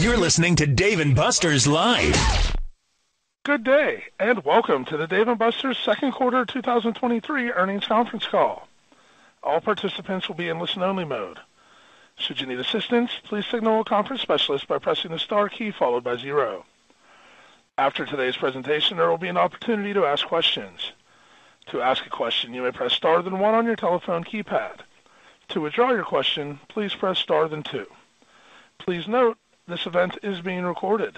You're listening to Dave & Buster's Live. Good day, and welcome to the Dave & Buster's second quarter 2023 earnings conference call. All participants will be in listen-only mode. Should you need assistance, please signal a conference specialist by pressing the star key followed by 0. After today's presentation, there will be an opportunity to ask questions. To ask a question, you may press star then 1 on your telephone keypad. To withdraw your question, please press star then 2. Please note, this event is being recorded.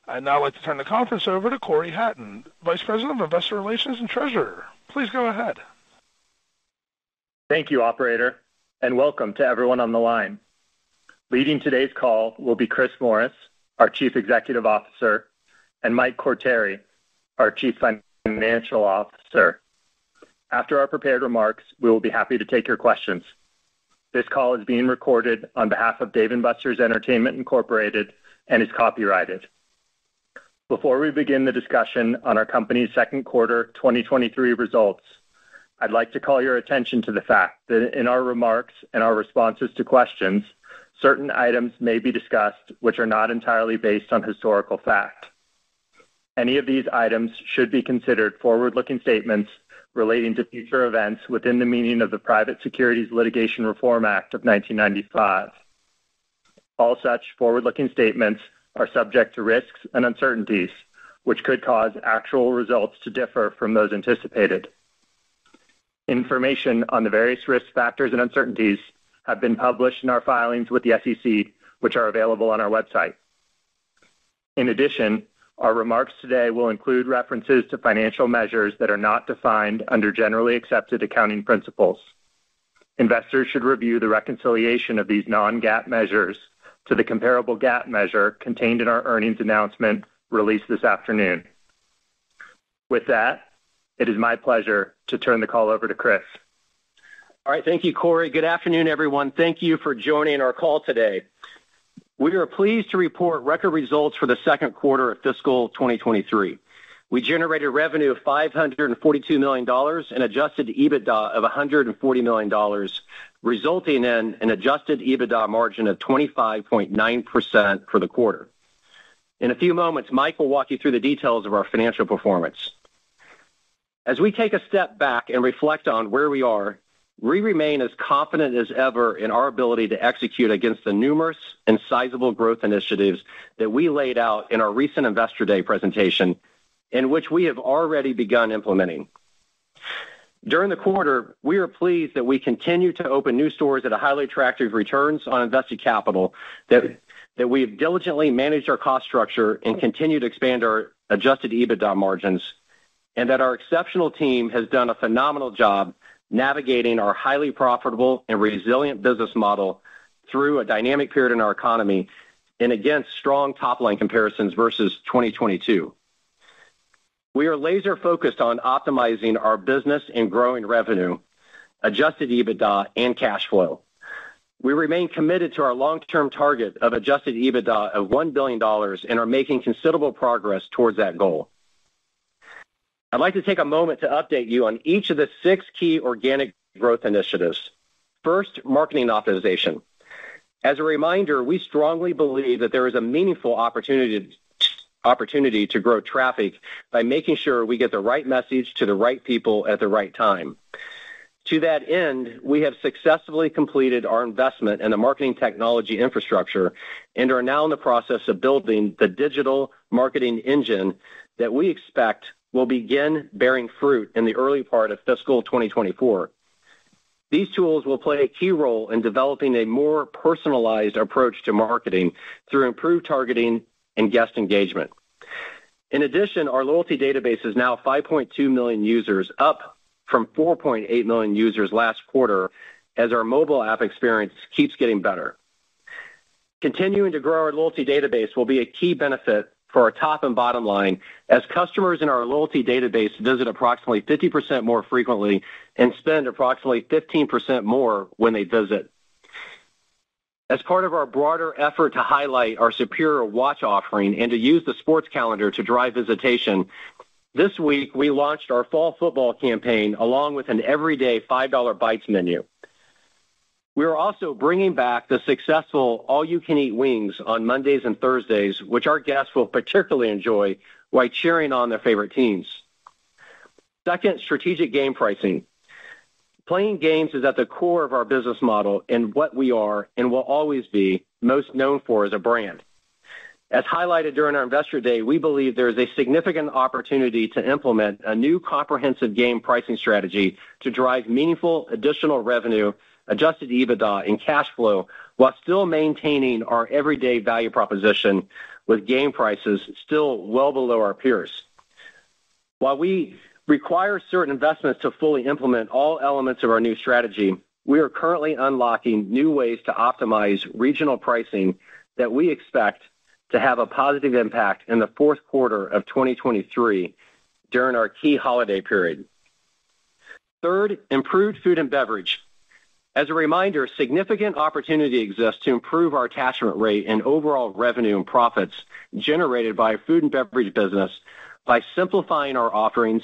I'd now like to turn the conference over to Corey Hatton, Vice President of Investor Relations and Treasurer. Please go ahead. Thank you, operator, and welcome to everyone on the line. Leading today's call will be Chris Morris, our Chief Executive Officer, and Mike Quartieri, our Chief Financial Officer. After our prepared remarks, we will be happy to take your questions. This call is being recorded on behalf of Dave & Buster's Entertainment Incorporated and is copyrighted. Before we begin the discussion on our company's second quarter 2023 results, I'd like to call your attention to the fact that in our remarks and our responses to questions, certain items may be discussed which are not entirely based on historical fact. Any of these items should be considered forward-looking statements relating to future events within the meaning of the Private Securities Litigation Reform Act of 1995. All such forward-looking statements are subject to risks and uncertainties, which could cause actual results to differ from those anticipated. Information on the various risk factors and uncertainties have been published in our filings with the SEC, which are available on our website. In addition, our remarks today will include references to financial measures that are not defined under generally accepted accounting principles. Investors should review the reconciliation of these non-GAAP measures to the comparable GAAP measure contained in our earnings announcement released this afternoon. With that, it is my pleasure to turn the call over to Chris. All right, thank you, Corey. Good afternoon, everyone. Thank you for joining our call today. We are pleased to report record results for the second quarter of fiscal 2023. We generated revenue of $542 million and adjusted EBITDA of $140 million, resulting in an adjusted EBITDA margin of 25.9% for the quarter. In a few moments, Mike will walk you through the details of our financial performance. As we take a step back and reflect on where we are, we remain as confident as ever in our ability to execute against the numerous and sizable growth initiatives that we laid out in our recent Investor Day presentation, in which we have already begun implementing. During the quarter, we are pleased that we continue to open new stores at a highly attractive returns on invested capital, that we have diligently managed our cost structure and continue to expand our adjusted EBITDA margins, and that our exceptional team has done a phenomenal job navigating our highly profitable and resilient business model through a dynamic period in our economy and against strong top-line comparisons versus 2022. We are laser focused on optimizing our business and growing revenue, adjusted EBITDA, and cash flow. We remain committed to our long-term target of adjusted EBITDA of $1 billion and are making considerable progress towards that goal. I'd like to take a moment to update you on each of the 6 key organic growth initiatives. First, marketing optimization. As a reminder, we strongly believe that there is a meaningful opportunity to grow traffic by making sure we get the right message to the right people at the right time. To that end, we have successfully completed our investment in the marketing technology infrastructure and are now in the process of building the digital marketing engine that we expect will begin bearing fruit in the early part of fiscal 2024. These tools will play a key role in developing a more personalized approach to marketing through improved targeting and guest engagement. In addition, our loyalty database is now 5.2 million users, up from 4.8 million users last quarter, as our mobile app experience keeps getting better. Continuing to grow our loyalty database will be a key benefit for our top and bottom line, as customers in our loyalty database visit approximately 50% more frequently and spend approximately 15% more when they visit. As part of our broader effort to highlight our superior watch offering and to use the sports calendar to drive visitation, this week we launched our fall football campaign along with an everyday $5 Bites menu. We are also bringing back the successful all-you-can-eat wings on Mondays and Thursdays, which our guests will particularly enjoy while cheering on their favorite teams. Second, strategic game pricing. Playing games is at the core of our business model and what we are and will always be most known for as a brand. As highlighted during our Investor Day, we believe there is a significant opportunity to implement a new comprehensive game pricing strategy to drive meaningful additional revenue, adjusted EBITDA, and cash flow while still maintaining our everyday value proposition with game prices still well below our peers. While we require certain investments to fully implement all elements of our new strategy, we are currently unlocking new ways to optimize regional pricing that we expect to have a positive impact in the fourth quarter of 2023 during our key holiday period. Third, improved food and beverage. As a reminder, significant opportunity exists to improve our attachment rate and overall revenue and profits generated by our food and beverage business by simplifying our offerings,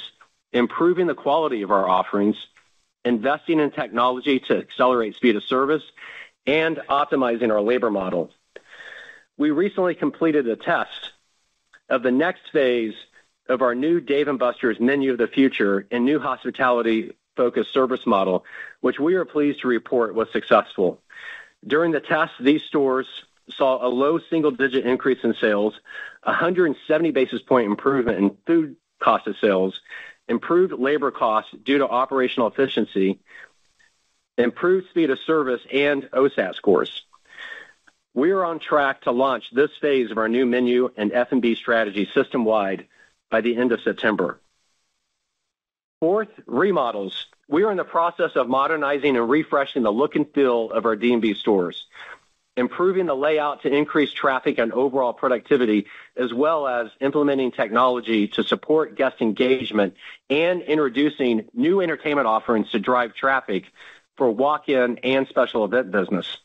improving the quality of our offerings, investing in technology to accelerate speed of service, and optimizing our labor model. We recently completed a test of the next phase of our new Dave & Buster's Menu of the Future and new hospitality-focused service model, which we are pleased to report was successful. During the test, these stores saw a low single-digit increase in sales, 170 basis point improvement in food cost of sales, improved labor costs due to operational efficiency, improved speed of service, and OSAT scores. We are on track to launch this phase of our new menu and F&B strategy system-wide by the end of September. Fourth, remodels. We are in the process of modernizing and refreshing the look and feel of our D&B stores, improving the layout to increase traffic and overall productivity, as well as implementing technology to support guest engagement and introducing new entertainment offerings to drive traffic for walk-in and special event business.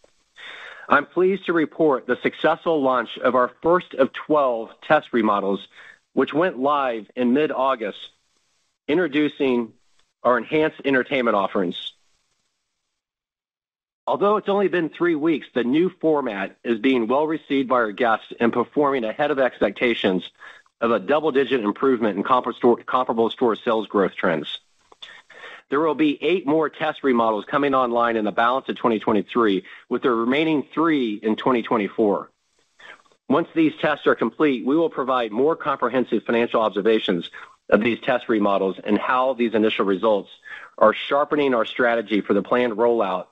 I'm pleased to report the successful launch of our first of 12 test remodels, which went live in mid-August, introducing our enhanced entertainment offerings. Although it's only been 3 weeks, the new format is being well received by our guests and performing ahead of expectations of a double-digit improvement in comparable store sales growth trends. There will be 8 more test remodels coming online in the balance of 2023, with the remaining 3 in 2024. Once these tests are complete, we will provide more comprehensive financial observations of these test remodels and how these initial results are sharpening our strategy for the planned rollout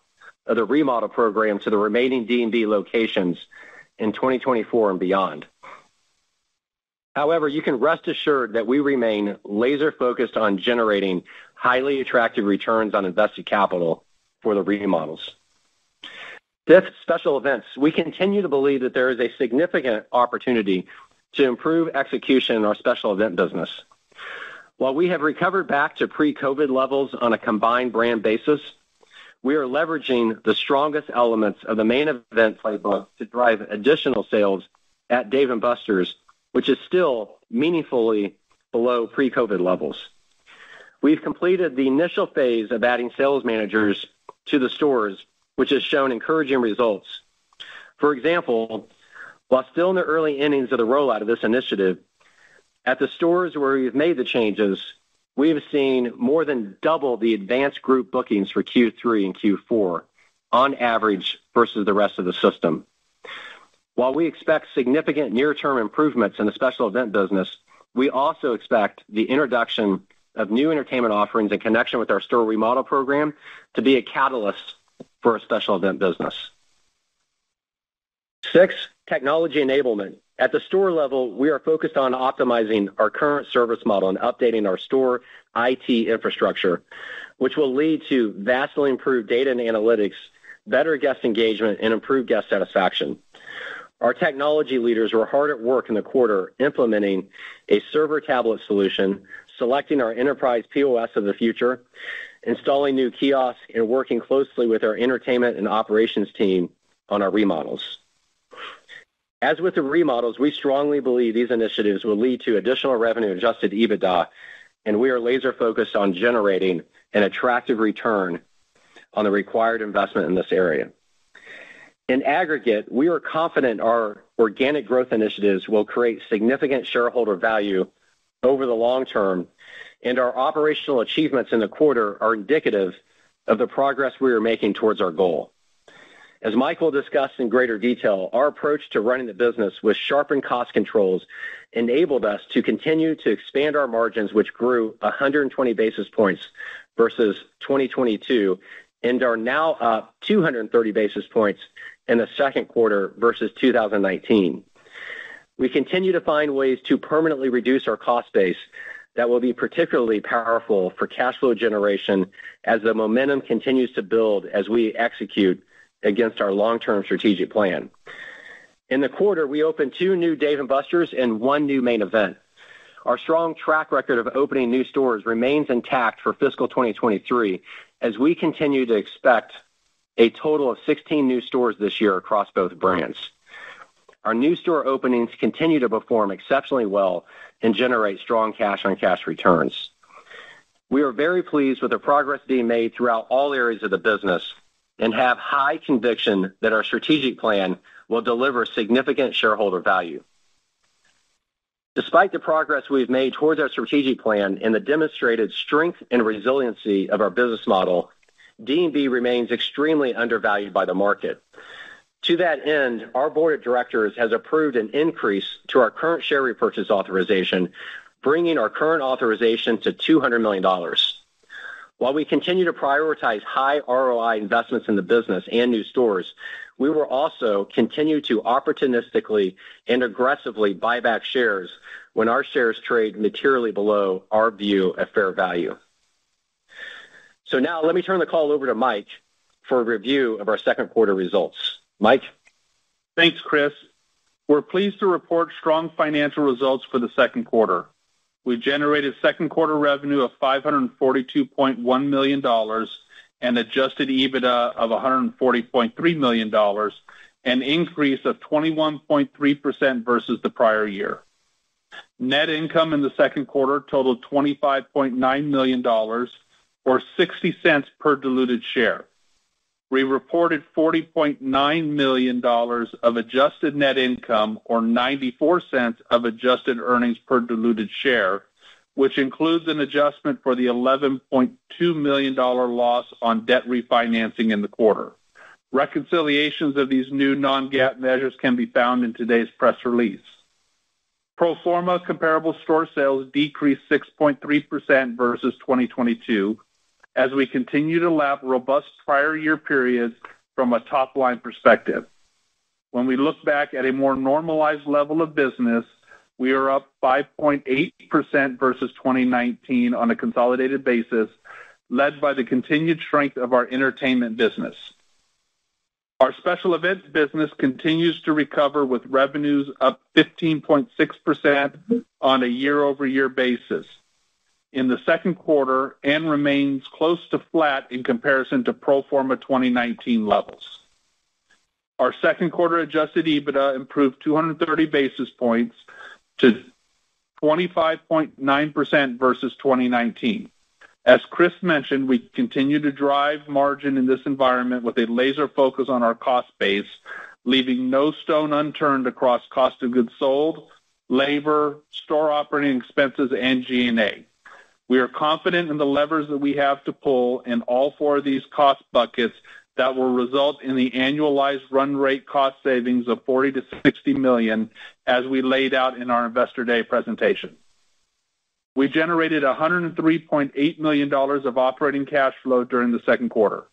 of the remodel program to the remaining D&B locations in 2024 and beyond. However, you can rest assured that we remain laser-focused on generating highly attractive returns on invested capital for the remodels. Fifth, special events. We continue to believe that there is a significant opportunity to improve execution in our special event business. While we have recovered back to pre-COVID levels on a combined brand basis, we are leveraging the strongest elements of the main event playbook to drive additional sales at Dave & Buster's, which is still meaningfully below pre-COVID levels. We've completed the initial phase of adding sales managers to the stores, which has shown encouraging results. For example, while still in the early innings of the rollout of this initiative, at the stores where we've made the changes, we have seen more than double the advanced group bookings for Q3 and Q4 on average versus the rest of the system. While we expect significant near-term improvements in the special event business, we also expect the introduction of new entertainment offerings in connection with our store remodel program to be a catalyst for a special event business. 6, technology enablement. At the store level, we are focused on optimizing our current service model and updating our store IT infrastructure, which will lead to vastly improved data and analytics, better guest engagement, and improved guest satisfaction. Our technology leaders were hard at work in the quarter implementing a server tablet solution, selecting our enterprise POS of the future, installing new kiosks, and working closely with our entertainment and operations team on our remodels. As with the remodels, we strongly believe these initiatives will lead to additional revenue adjusted EBITDA, and we are laser focused on generating an attractive return on the required investment in this area. In aggregate, we are confident our organic growth initiatives will create significant shareholder value over the long term, and our operational achievements in the quarter are indicative of the progress we are making towards our goal. As Mike will discuss in greater detail, our approach to running the business with sharpened cost controls enabled us to continue to expand our margins, which grew 120 basis points versus 2022 and are now up 230 basis points in the second quarter versus 2019. We continue to find ways to permanently reduce our cost base that will be particularly powerful for cash flow generation as the momentum continues to build as we execute against our long-term strategic plan. In the quarter, we opened 2 new Dave & Buster's and 1 new Main Event. Our strong track record of opening new stores remains intact for fiscal 2023 as we continue to expect a total of 16 new stores this year across both brands. Our new store openings continue to perform exceptionally well and generate strong cash-on-cash returns. We are very pleased with the progress being made throughout all areas of the business and have high conviction that our strategic plan will deliver significant shareholder value. Despite the progress we've made towards our strategic plan and the demonstrated strength and resiliency of our business model, D&B remains extremely undervalued by the market. To that end, our board of directors has approved an increase to our current share repurchase authorization, bringing our current authorization to $200 million. While we continue to prioritize high ROI investments in the business and new stores, we will also continue to opportunistically and aggressively buy back shares when our shares trade materially below our view of fair value. So now let me turn the call over to Mike for a review of our second quarter results. Mike? Thanks, Chris. We're pleased to report strong financial results for the second quarter. We generated second quarter revenue of $542.1 million and adjusted EBITDA of $140.3 million, an increase of 21.3% versus the prior year. Net income in the second quarter totaled $25.9 million, or 60 cents per diluted share. We reported $40.9 million of adjusted net income, or 94 cents of adjusted earnings per diluted share, which includes an adjustment for the $11.2 million loss on debt refinancing in the quarter. Reconciliations of these new non-GAAP measures can be found in today's press release. Pro forma comparable store sales decreased 6.3% versus 2022, as we continue to lap robust prior year periods from a top-line perspective. When we look back at a more normalized level of business, we are up 5.8% versus 2019 on a consolidated basis, led by the continued strength of our entertainment business. Our special events business continues to recover with revenues up 15.6% on a year-over-year basis in the second quarter and remains close to flat in comparison to pro forma 2019 levels. Our second quarter adjusted EBITDA improved 230 basis points to 25.9% versus 2019. As Chris mentioned, we continue to drive margin in this environment with a laser focus on our cost base, leaving no stone unturned across cost of goods sold, labor, store operating expenses, and G&A. We are confident in the levers that we have to pull in all 4 of these cost buckets that will result in the annualized run rate cost savings of $40 to $60 million, as we laid out in our Investor Day presentation. We generated $103.8 million of operating cash flow during the second quarter,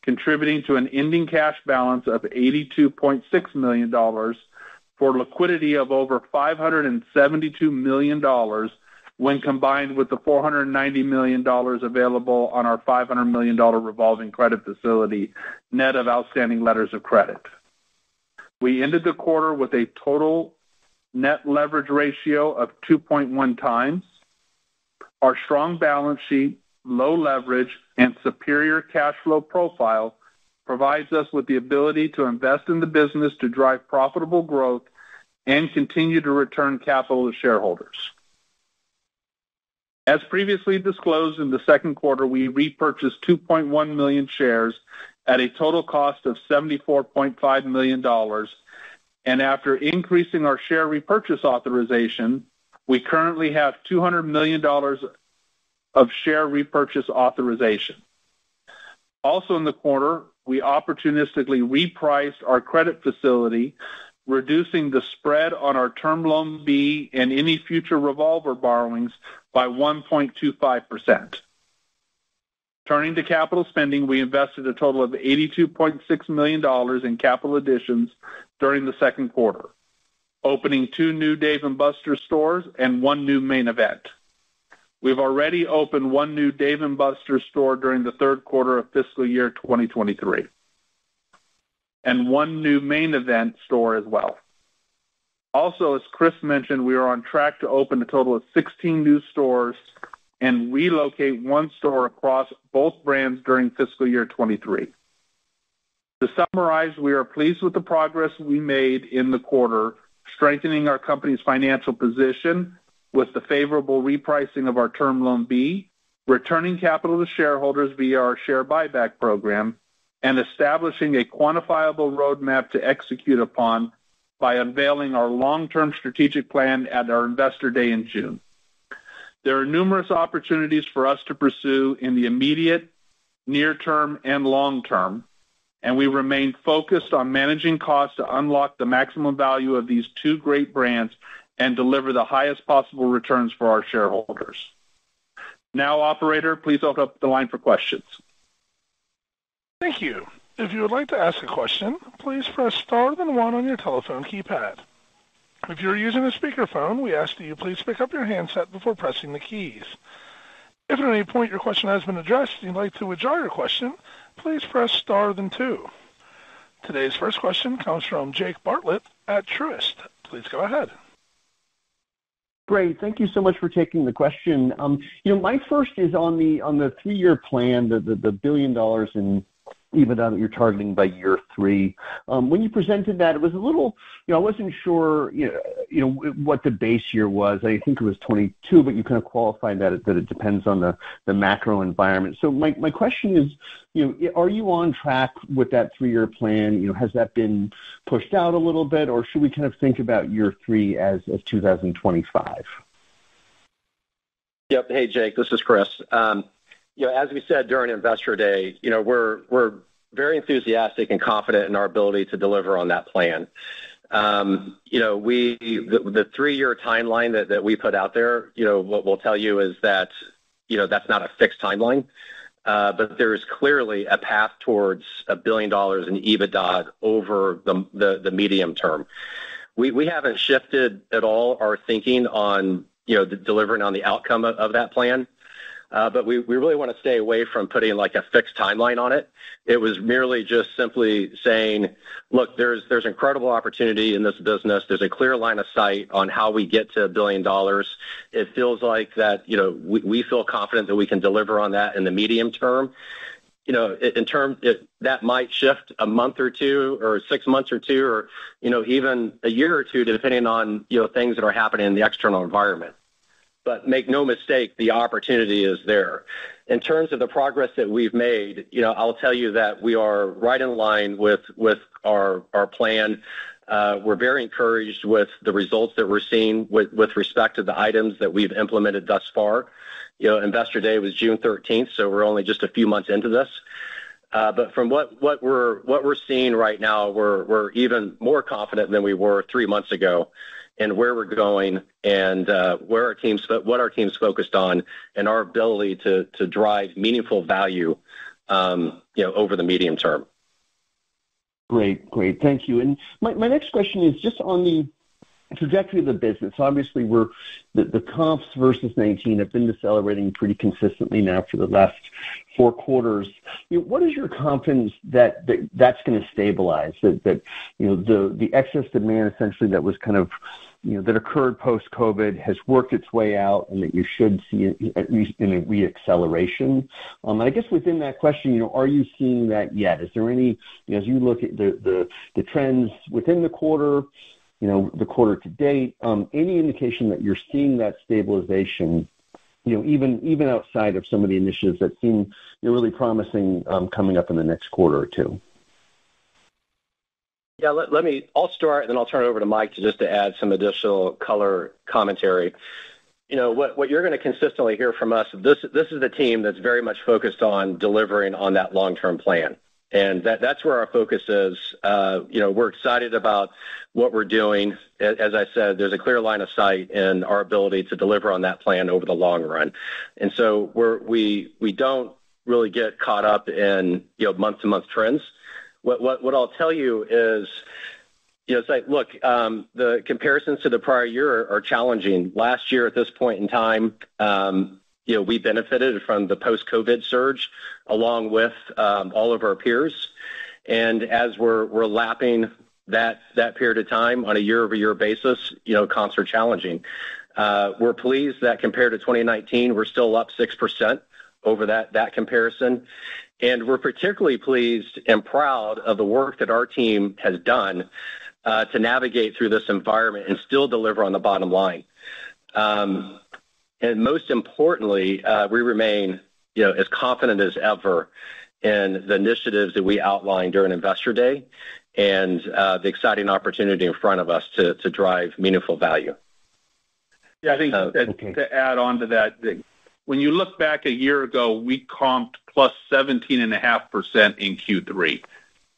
contributing to an ending cash balance of $82.6 million for liquidity of over $572 million when combined with the $490 million available on our $500 million revolving credit facility, net of outstanding letters of credit. We ended the quarter with a total net leverage ratio of 2.1 times. Our strong balance sheet, low leverage, and superior cash flow profile provides us with the ability to invest in the business to drive profitable growth and continue to return capital to shareholders. As previously disclosed in the second quarter, we repurchased 2.1 million shares at a total cost of $74.5 million. And after increasing our share repurchase authorization, we currently have $200 million of share repurchase authorization. Also in the quarter, we opportunistically repriced our credit facility, reducing the spread on our Term Loan B and any future revolver borrowings by 1.25%. Turning to capital spending, we invested a total of $82.6 million in capital additions during the second quarter, opening 2 new Dave & Buster's stores and 1 new Main Event. We've already opened 1 new Dave & Buster's store during the third quarter of fiscal year 2023, and 1 new Main Event store as well. Also, as Chris mentioned, we are on track to open a total of 16 new stores and relocate 1 store across both brands during fiscal year 23. To summarize, we are pleased with the progress we made in the quarter, strengthening our company's financial position with the favorable repricing of our Term Loan B, returning capital to shareholders via our share buyback program, and establishing a quantifiable roadmap to execute upon by unveiling our long-term strategic plan at our Investor Day in June. There are numerous opportunities for us to pursue in the immediate, near term, and long term, and we remain focused on managing costs to unlock the maximum value of these 2 great brands and deliver the highest possible returns for our shareholders. Now, operator, please open up the line for questions. Thank you. If you would like to ask a question, please press star then 1 on your telephone keypad. If you're using a speakerphone, we ask that you please pick up your handset before pressing the keys. If at any point your question has been addressed and you'd like to withdraw your question, please press star then 2. Today's first question comes from Jake Bartlett at Truist. Please go ahead. Great. Thank you so much for taking the question. My first is on the 3-year plan, the $1 billion in EBITDA that you're targeting by year 3. When you presented that, it was a little, I wasn't sure, what the base year was. I think it was 22, but you kind of qualified that it depends on the macro environment. So my question is, are you on track with that 3-year plan? Has that been pushed out a little bit, or should we kind of think about year 3 as 2025? Yep. Hey, Jake, this is Chris. As we said during Investor Day, we're very enthusiastic and confident in our ability to deliver on that plan. The 3-year timeline that we put out there, what we'll tell you is that, that's not a fixed timeline, but there's clearly a path towards $1 billion in EBITDA over the medium term. We haven't shifted at all our thinking on, delivering on the outcome of that plan. But we really want to stay away from putting like a fixed timeline on it. It was merely just simply saying, look, there's incredible opportunity in this business. There's a clear line of sight on how we get to $1 billion. It feels like that, we feel confident that we can deliver on that in the medium term. That might shift a month or 2 or 6 months or 2 or, even a year or 2, depending on, things that are happening in the external environment. But make no mistake, the opportunity is there. In terms of the progress that we've made, I'll tell you that we are right in line with our plan. We're very encouraged with the results that we're seeing with respect to the items that we've implemented thus far. Investor Day was June 13th, so we're only just a few months into this. But from what we're seeing right now, we're even more confident than we were 3 months ago and where we're going and what our team's focused on and our ability to drive meaningful value, over the medium term. Great. Thank you. And my next question is just on the trajectory of the business. Obviously, the comps versus 19 have been decelerating pretty consistently now for the last 4 quarters. What is your confidence that that's going to stabilize? That the excess demand essentially that was kind of that occurred post-COVID has worked its way out, and that you should see at least in a re-acceleration. I guess within that question, are you seeing that yet? Is there any, as you look at the trends within the quarter, the quarter to date, any indication that you're seeing that stabilization even outside of some of the initiatives that seem really promising coming up in the next quarter or two? Yeah, I'll start, and then I'll turn it over to Mike to add some additional color commentary. What you're going to consistently hear from us, this is the team that's very much focused on delivering on that long-term plan. And that's where our focus is. We're excited about what we're doing. As I said, there's a clear line of sight in our ability to deliver on that plan over the long run. And so we don't really get caught up in month-to-month trends. What I'll tell you is, it's like, look, the comparisons to the prior year are challenging. Last year at this point in time, we benefited from the post-COVID surge along with all of our peers. And as we're lapping that period of time on a year-over-year basis, comps are challenging. We're pleased that compared to 2019, we're still up 6% over that comparison. And we're particularly pleased and proud of the work that our team has done to navigate through this environment and still deliver on the bottom line. And most importantly, we remain as confident as ever in the initiatives that we outlined during Investor Day and the exciting opportunity in front of us to drive meaningful value. Yeah, I think to add on to that, when you look back a year ago, we comped plus 17.5% in Q3.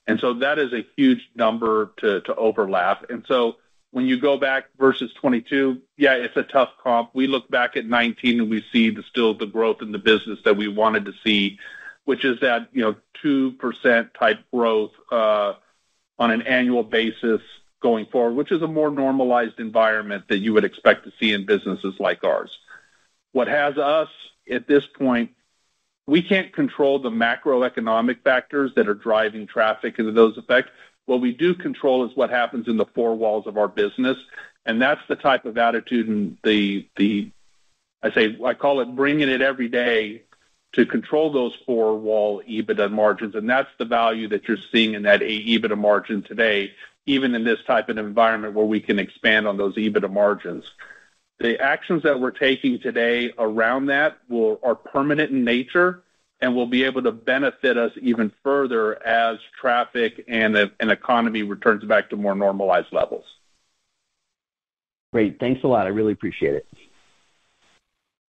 And so that is a huge number to overlap. And so when you go back versus 22, yeah, it's a tough comp. We look back at 19 and we see still the growth in the business that we wanted to see, which is that 2% type growth on an annual basis going forward, which is a more normalized environment that you would expect to see in businesses like ours. What has us at this point, we can't control the macroeconomic factors that are driving traffic and those effects. What we do control is what happens in the four walls of our business, and that's the type of attitude and I call it bringing it every day to control those four-wall EBITDA margins, and that's the value that you're seeing in that EBITDA margin today, even in this type of environment where we can expand on those EBITDA margins. The actions that we're taking today around that are permanent in nature and will be able to benefit us even further as traffic and an economy returns back to more normalized levels. Great. Thanks a lot. I really appreciate it.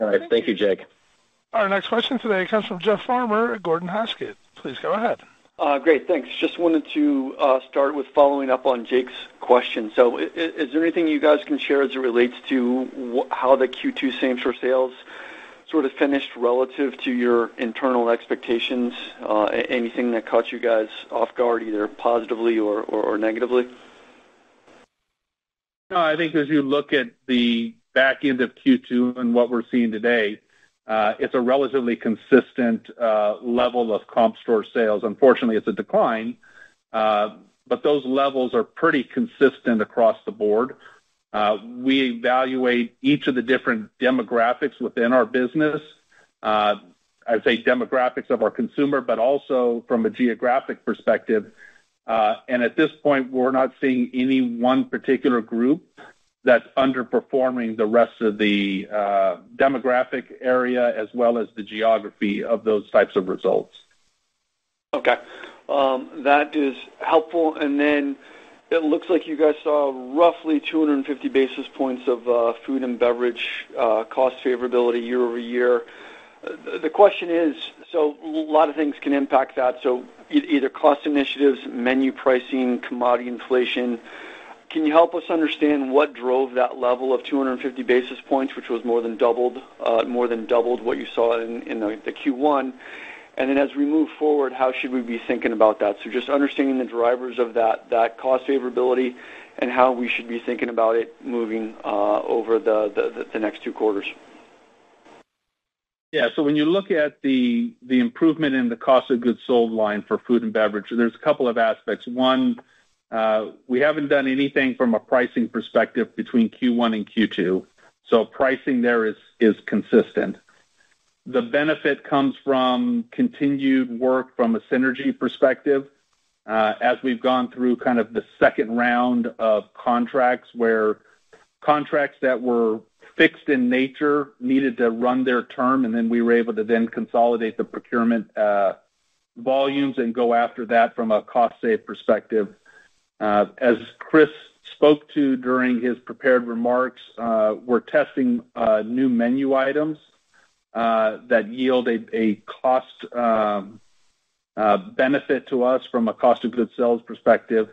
All right. Thank you, Jake. Our next question today comes from Jeff Farmer at Gordon Haskett. Please go ahead. Great, thanks. Just wanted to start with following up on Jake's question. So is there anything you guys can share as it relates to how the Q2 same-store sales sort of finished relative to your internal expectations? Anything that caught you guys off guard, either positively or negatively? No, I think as you look at the back end of Q2 and what we're seeing today, it's a relatively consistent level of comp store sales. Unfortunately, it's a decline, but those levels are pretty consistent across the board. We evaluate each of the different demographics within our business. I'd say demographics of our consumer, but also from a geographic perspective. And at this point, we're not seeing any one particular group that's underperforming the rest of the demographic area as well as the geography of those types of results. Okay. That is helpful. And then it looks like you guys saw roughly 250 basis points of food and beverage cost favorability year over year. The question is, so a lot of things can impact that. So either cost initiatives, menu pricing, commodity inflation. Can you help us understand what drove that level of 250 basis points, which was more than doubled what you saw in the Q1? And then as we move forward, how should we be thinking about that? So just understanding the drivers of that cost favorability and how we should be thinking about it moving over the next two quarters. Yeah, so when you look at the improvement in the cost of goods sold line for food and beverage, there's a couple of aspects. One, we haven't done anything from a pricing perspective between Q1 and Q2, so pricing there is consistent. The benefit comes from continued work from a synergy perspective as we've gone through kind of the second round of contracts where contracts that were fixed in nature, needed to run their term, and then we were able to then consolidate the procurement volumes and go after that from a cost-save perspective. As Chris spoke to during his prepared remarks, we're testing new menu items that yield a cost benefit to us from a cost of goods sales perspective.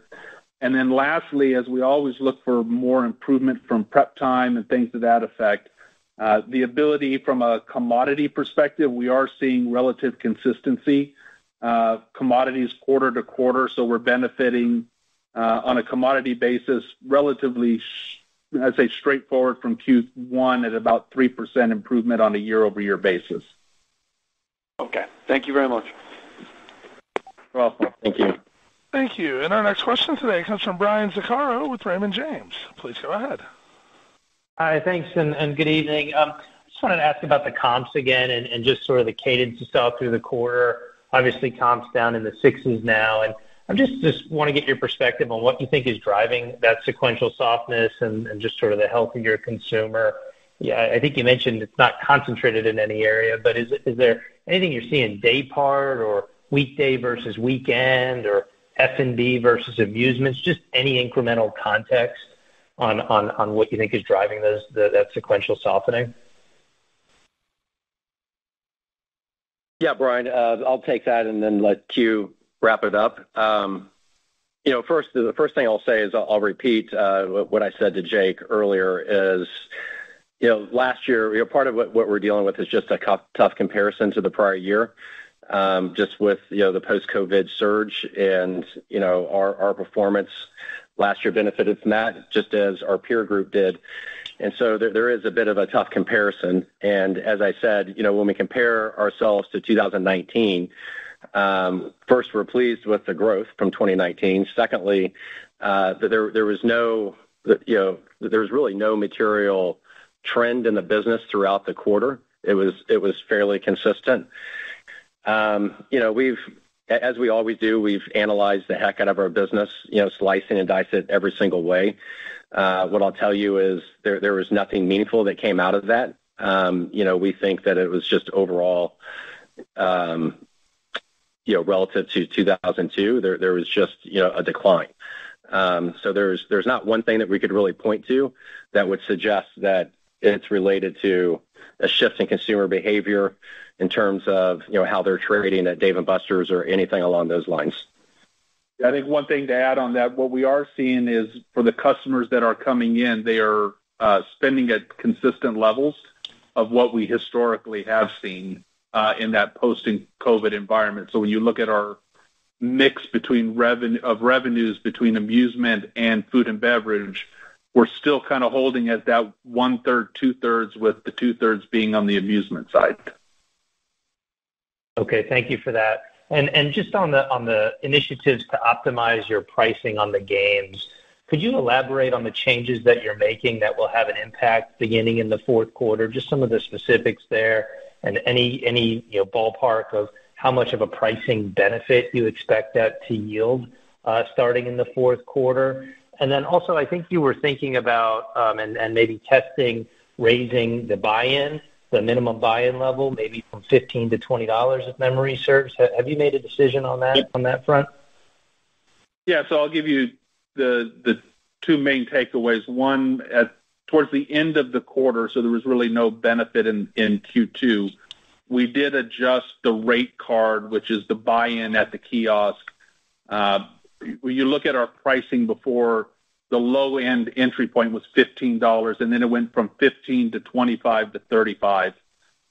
And then lastly, as we always look for more improvement from prep time and things to that effect, the ability from a commodity perspective, we are seeing relative consistency, commodities quarter to quarter, so we're benefiting on a commodity basis relatively, I'd say, straightforward from Q1 at about 3% improvement on a year-over-year basis. Okay. Thank you very much. You're welcome. Thank you. Thank you. And our next question today comes from Brian Zaccaro with Raymond James. Please go ahead. Hi, thanks, and good evening. I just wanted to ask about the comps again and just sort of the cadence you saw through the quarter. Obviously, comps down in the sixes now, and I just want to get your perspective on what you think is driving that sequential softness and just sort of the health of your consumer. Yeah, I think you mentioned it's not concentrated in any area, but is there anything you're seeing day part or weekday versus weekend or F&B versus amusements? Just any incremental context on what you think is driving that sequential softening? Yeah, Brian, I'll take that and then let Q wrap it up. First, the first thing I'll say is I'll repeat what I said to Jake earlier is, last year, part of what we're dealing with is just a tough comparison to the prior year, just with, the post-COVID surge and, our performance last year benefited from that, just as our peer group did. And so there is a bit of a tough comparison. And as I said, when we compare ourselves to 2019, first, we're pleased with the growth from 2019. Secondly, there was really no material trend in the business throughout the quarter. It was fairly consistent. As we always do, we've analyzed the heck out of our business, slicing and dicing it every single way. What I'll tell you is there was nothing meaningful that came out of that. We think that it was just overall, relative to 2002, there was just, a decline. So there's not one thing that we could really point to that would suggest that it's related to a shift in consumer behavior in terms of, how they're trading at Dave & Buster's or anything along those lines. I think one thing to add on that, what we are seeing is for the customers that are coming in, they are spending at consistent levels of what we historically have seen in that post-COVID environment. So when you look at our mix between revenues between amusement and food and beverage, we're still kind of holding at that 1/3, 2/3, with the 2/3 being on the amusement side. Okay, thank you for that. And just on the initiatives to optimize your pricing on the games, could you elaborate on the changes that you're making that will have an impact beginning in the fourth quarter? Just some of the specifics there, and any ballpark of how much of a pricing benefit you expect that to yield starting in the fourth quarter. And then also, I think you were thinking about and maybe testing raising the buy-in, the minimum buy-in level, maybe from $15 to $20, if memory serves. Have you made a decision on that front? Yeah, so I'll give you the two main takeaways. One, towards the end of the quarter, so there was really no benefit in Q2, we did adjust the rate card, which is the buy-in at the kiosk. When you look at our pricing before, the low-end entry point was $15, and then it went from $15 to $25 to $35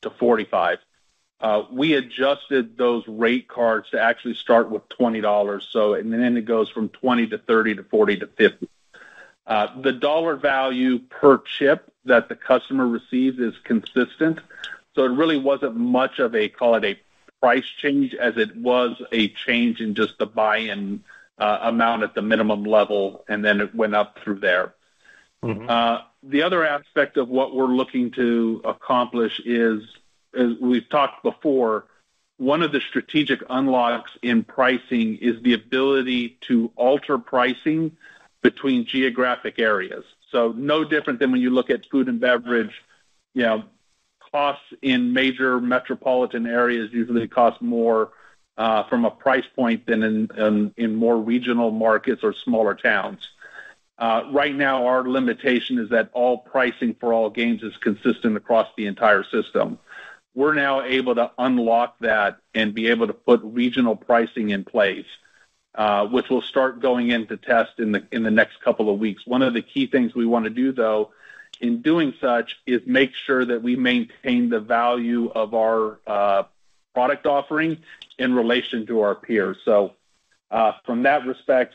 to $45. We adjusted those rate cards to actually start with $20, and then it goes from $20 to $30 to $40 to $50. The dollar value per chip that the customer receives is consistent, so it really wasn't much of a, call it a price change, as it was a change in just the buy-in amount at the minimum level, and then it went up through there. Mm-hmm. The other aspect of what we're looking to accomplish is, as we've talked before, one of the strategic unlocks in pricing is the ability to alter pricing between geographic areas. So no different than when you look at food and beverage, costs in major metropolitan areas usually cost more from a price point than in more regional markets or smaller towns. Right now, our limitation is that all pricing for all games is consistent across the entire system. We're now able to unlock that and be able to put regional pricing in place, which will start going into test in the next couple of weeks. One of the key things we want to do, though, in doing such is make sure that we maintain the value of our product offering in relation to our peers. So from that respect,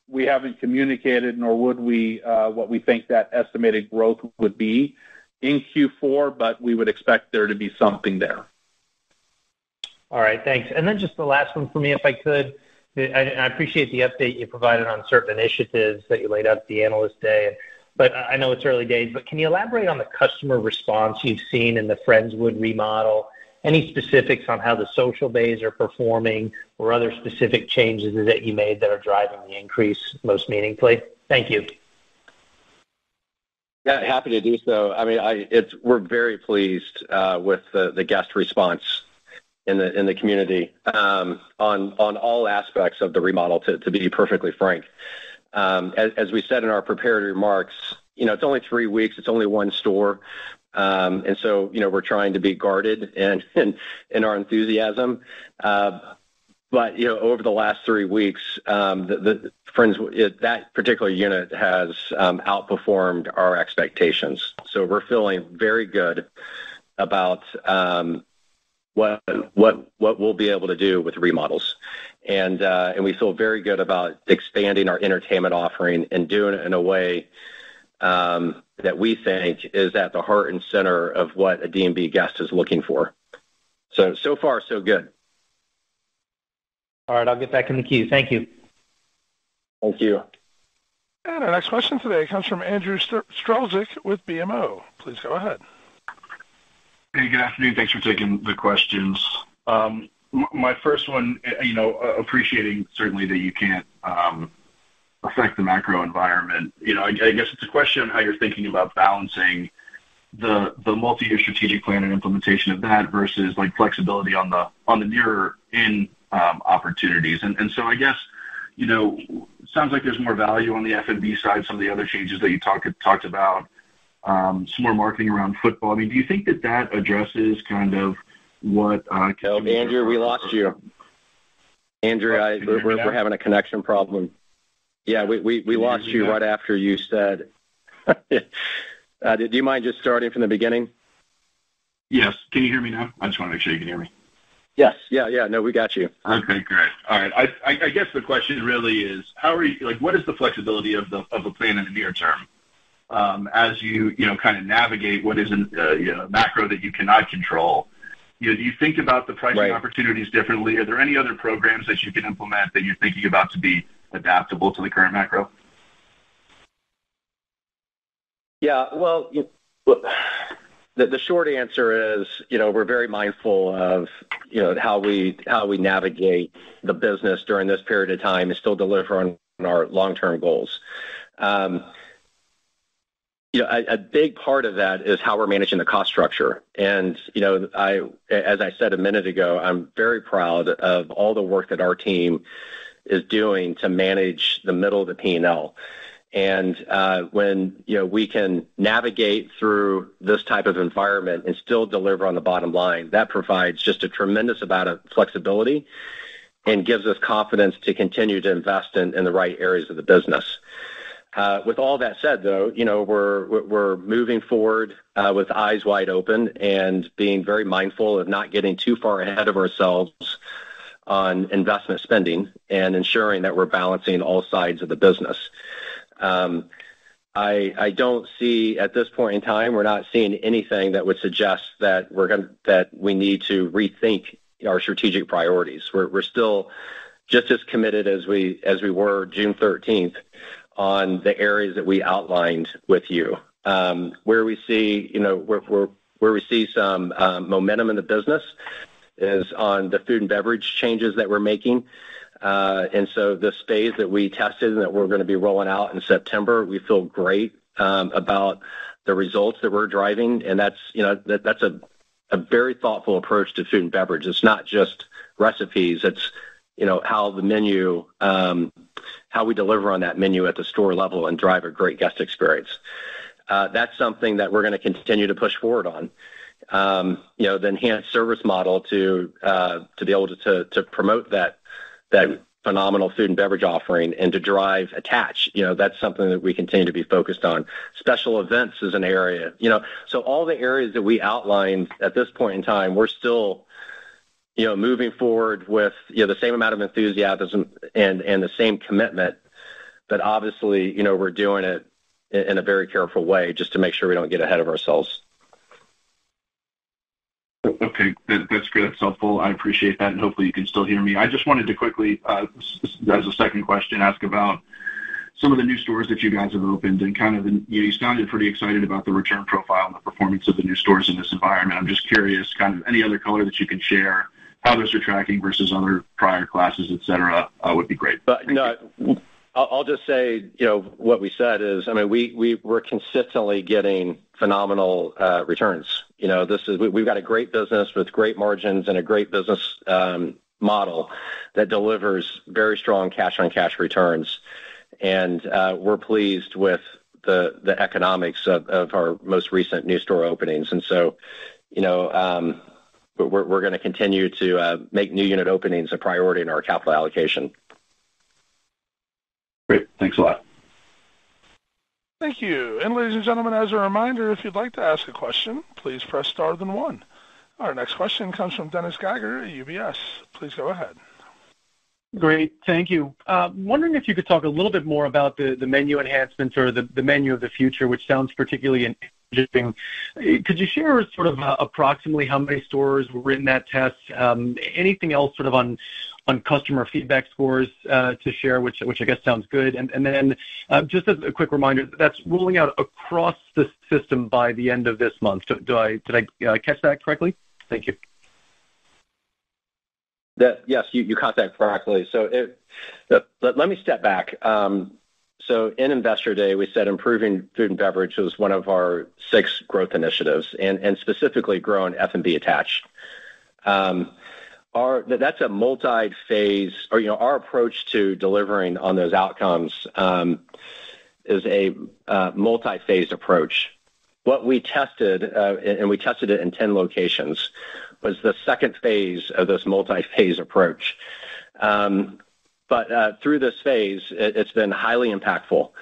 we haven't communicated, nor would we, what we think that estimated growth would be in Q4, but we would expect there to be something there. All right, thanks. And then just the last one for me, if I could. I appreciate the update you provided on certain initiatives that you laid out at the Analyst Day. But I know it's early days, but can you elaborate on the customer response you've seen in the Friendswood remodel? Any specifics on how the social bays are performing or other specific changes that you made that are driving the increase most meaningfully? Thank you. Yeah, happy to do so. I mean, we're very pleased with the guest response in the community on all aspects of the remodel. To be perfectly frank, as we said in our prepared remarks, it's only 3 weeks, it's only one store, and so we're trying to be guarded in our enthusiasm. But over the last 3 weeks, the Friendswood, that particular unit has outperformed our expectations. So we're feeling very good about what we'll be able to do with remodels, and we feel very good about expanding our entertainment offering and doing it in a way that we think is at the heart and center of what a D&B guest is looking for. So far, so good. All right, I'll get back in the queue. Thank you. Thank you. And our next question today comes from Andrew Strelzik with BMO. Please go ahead. Hey, good afternoon. Thanks for taking the questions. My first one, appreciating certainly that you can't affect the macro environment. I guess it's a question on how you're thinking about balancing the multi-year strategic plan and implementation of that versus like flexibility on the nearer in opportunities. And so I guess, sounds like there's more value on the F&B side, some of the other changes that you talked about, some more marketing around football. I mean, do you think that addresses kind of what... Andrew, we lost you. Andrew, we're having a connection problem. Yeah, we lost you right after you said... do you mind just starting from the beginning? Yes. Can you hear me now? I just want to make sure you can hear me. Yes. Yeah. No, we got you. Okay, great. All right. I guess the question really is, how are you, what is the flexibility of the plan in the near term? As you kind of navigate what is a macro that you cannot control, do you think about the pricing opportunities differently? Are there any other programs that you can implement that you're thinking about to be adaptable to the current macro? Yeah, well, the short answer is, we're very mindful of, how we navigate the business during this period of time and still deliver on our long-term goals. A big part of that is how we're managing the cost structure. And, as I said a minute ago, I'm very proud of all the work that our team is doing to manage the middle of the P&L. And when, we can navigate through this type of environment and still deliver on the bottom line, that provides just a tremendous amount of flexibility and gives us confidence to continue to invest in the right areas of the business. With all that said, though, we're moving forward with eyes wide open and being very mindful of not getting too far ahead of ourselves on investment spending and ensuring that we're balancing all sides of the business. I don't see at this point in time, we're not seeing anything that would suggest that that we need to rethink our strategic priorities. We're still just as committed as we were June 13th on the areas that we outlined with you. Where we see, where we see some momentum in the business is on the food and beverage changes that we're making. And so this phase that we tested and that we're going to be rolling out in September, we feel great about the results that we're driving. And that's a very thoughtful approach to food and beverage. It's not just recipes. It's, how the menu, how we deliver on that menu at the store level and drive a great guest experience. That's something that we're going to continue to push forward on. The enhanced service model to be able to promote that phenomenal food and beverage offering and to drive attach. That's something that we continue to be focused on. Special events is an area. So all the areas that we outlined at this point in time, we're still moving forward with the same amount of enthusiasm and the same commitment, but obviously we're doing it in a very careful way just to make sure we don't get ahead of ourselves. Okay, that's great. That's helpful. I appreciate that, and hopefully you can still hear me. I just wanted to quickly, as a second question, ask about some of the new stores that you guys have opened, and kind of, you sounded pretty excited about the return profile and the performance of the new stores in this environment. I'm just curious, kind of any other color that you can share, how those are tracking versus other prior classes, et cetera, would be great. But I'll just say, what we said is, we're consistently getting phenomenal returns. We've got a great business with great margins and a great business model that delivers very strong cash-on-cash returns, and we're pleased with the economics of our most recent new store openings. And so, we're going to continue to make new unit openings a priority in our capital allocation. Great. Thanks a lot. Thank you. And ladies and gentlemen, as a reminder, if you'd like to ask a question, please press star then one. Our next question comes from Dennis Geiger at UBS. Please go ahead. Great. Thank you. Wondering if you could talk a little bit more about the menu enhancements or the menu of the future, which sounds particularly interesting. Could you share sort of approximately how many stores were in that test? Anything else sort of on customer feedback scores to share, which I guess sounds good. And then just as a quick reminder, that's rolling out across the system by the end of this month. Did I catch that correctly? Thank you. Yes, you caught that correctly. So let me step back. So in Investor Day, we said improving food and beverage was one of our 6 growth initiatives, and specifically growing F&B attach. That's a multi-phase, or our approach to delivering on those outcomes is a multi-phased approach. What we tested, and we tested it in 10 locations, was the second phase of this multi-phase approach. But through this phase, it's been highly impactful,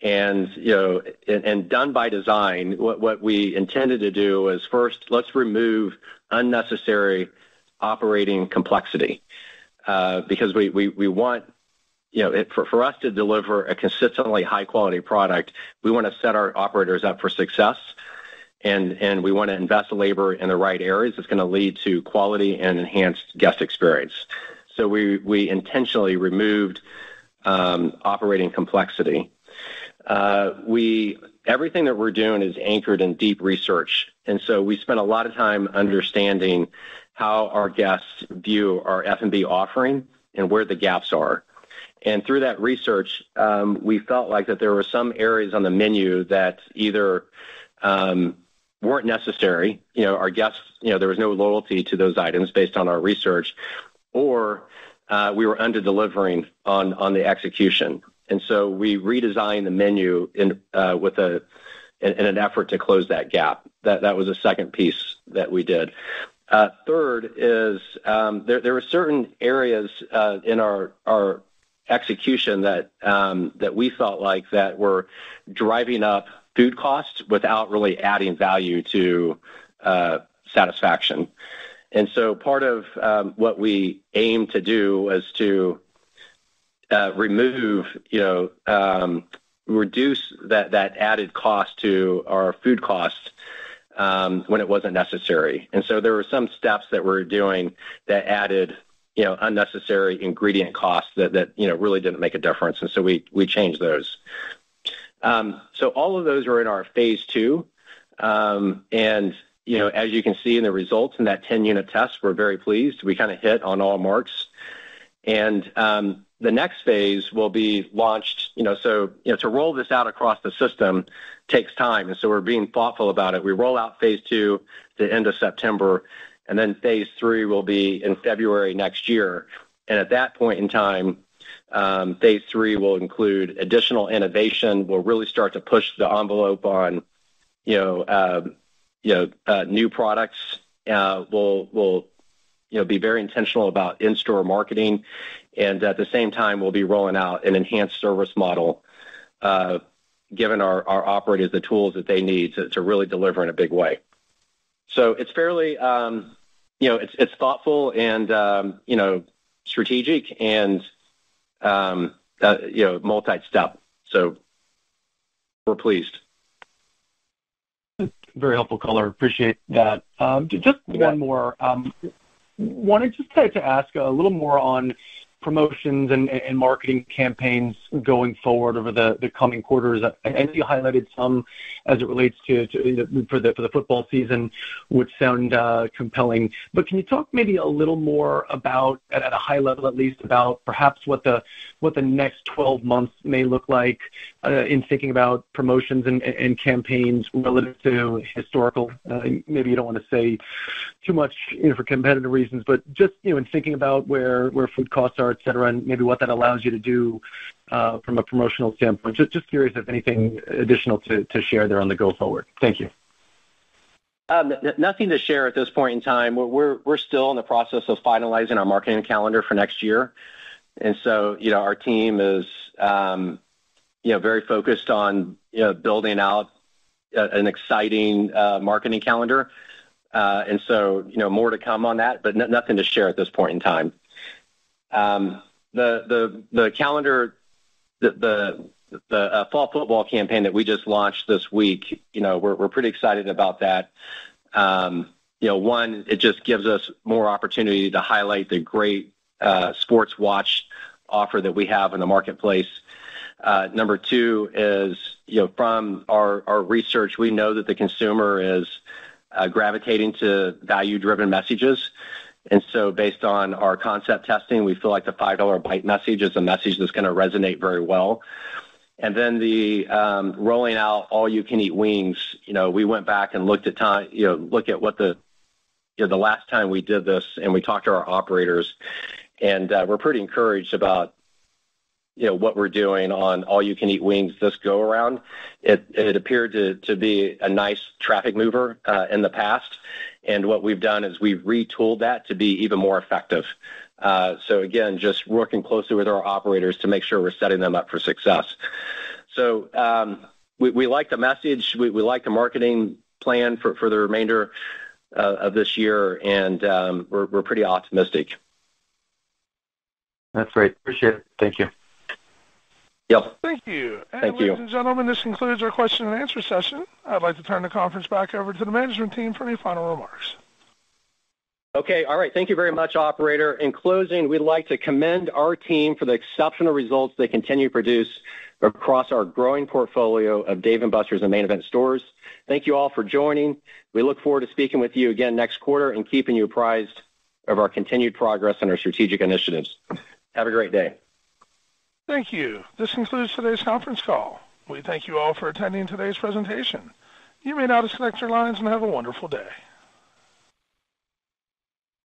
and done by design. What we intended to do is first, let's remove unnecessary operating complexity, because we want, for us to deliver a consistently high quality product, we want to set our operators up for success, and we want to invest labor in the right areas that's going to lead to quality and enhanced guest experience. So we intentionally removed operating complexity. Everything that we're doing is anchored in deep research, and so we spent a lot of time understanding how our guests view our F&B offering and where the gaps are. And through that research, we felt like that there were some areas on the menu that either weren't necessary. Our guests, there was no loyalty to those items based on our research, or we were under-delivering on the execution. And so we redesigned the menu in an effort to close that gap. That was a second piece that we did. Third is there were certain areas in our execution that we felt like that were driving up food costs without really adding value to satisfaction. And so part of what we aimed to do was to reduce that added cost to our food costs when it wasn't necessary. And so there were some steps that we're doing that added unnecessary ingredient costs that really didn't make a difference. And so we changed those. So all of those are in our phase 2. And as you can see in the results in that 10-unit test, we're very pleased. We kind of hit on all marks. And the next phase will be launched, to roll this out across the system takes time. And so we're being thoughtful about it. We roll out phase 2 the end of September, and then phase 3 will be in February next year. And at that point in time, phase 3 will include additional innovation. We'll really start to push the envelope on, new products. We'll be very intentional about in-store marketing, and at the same time, we'll be rolling out an enhanced service model, giving our operators the tools that they need to really deliver in a big way. So it's fairly, it's thoughtful and strategic and multi-step. So we're pleased. Very helpful color. Appreciate that. Just one more. Wanted just to ask a little more on promotions and marketing campaigns going forward over the coming quarters. I know you highlighted some as it relates to for the football season, which sound compelling. But can you talk maybe a little more about, at a high level at least, about perhaps what the next 12 months may look like in thinking about promotions and campaigns relative to historical? Maybe you don't want to say too much for competitive reasons, but just in thinking about where food costs are, et cetera, and maybe what that allows you to do from a promotional standpoint. Just curious if anything additional to share there on the go forward. Thank you. Nothing to share at this point in time. We're still in the process of finalizing our marketing calendar for next year, and so our team is very focused on building out an exciting marketing calendar, and so more to come on that, but nothing to share at this point in time. The calendar, the fall football campaign that we just launched this week, we're pretty excited about that. One, it just gives us more opportunity to highlight the great sports watch offer that we have in the marketplace. Number two is, from our research, we know that the consumer is gravitating to value-driven messages. And so based on our concept testing, we feel like the $5 bite message is a message that's going to resonate very well. And then the rolling out all-you-can-eat wings, we went back and looked at what the last time we did this, and we talked to our operators, and we're pretty encouraged about what we're doing on all-you-can-eat wings this go around. It appeared to be a nice traffic mover in the past, and what we've done is we've retooled that to be even more effective. So again, just working closely with our operators to make sure we're setting them up for success. So we like the message, we like the marketing plan for the remainder of this year, and we're pretty optimistic. That's great. Appreciate it. Thank you. Yep. Thank you. And Thank you. Ladies and gentlemen, this concludes our question and answer session. I'd like to turn the conference back over to the management team for any final remarks. Okay. All right. Thank you very much, operator. In closing, we'd like to commend our team for the exceptional results they continue to produce across our growing portfolio of Dave & Buster's and Main Event stores. Thank you all for joining. We look forward to speaking with you again next quarter and keeping you apprised of our continued progress and our strategic initiatives. Have a great day. Thank you. This concludes today's conference call. We thank you all for attending today's presentation. You may now disconnect your lines and have a wonderful day.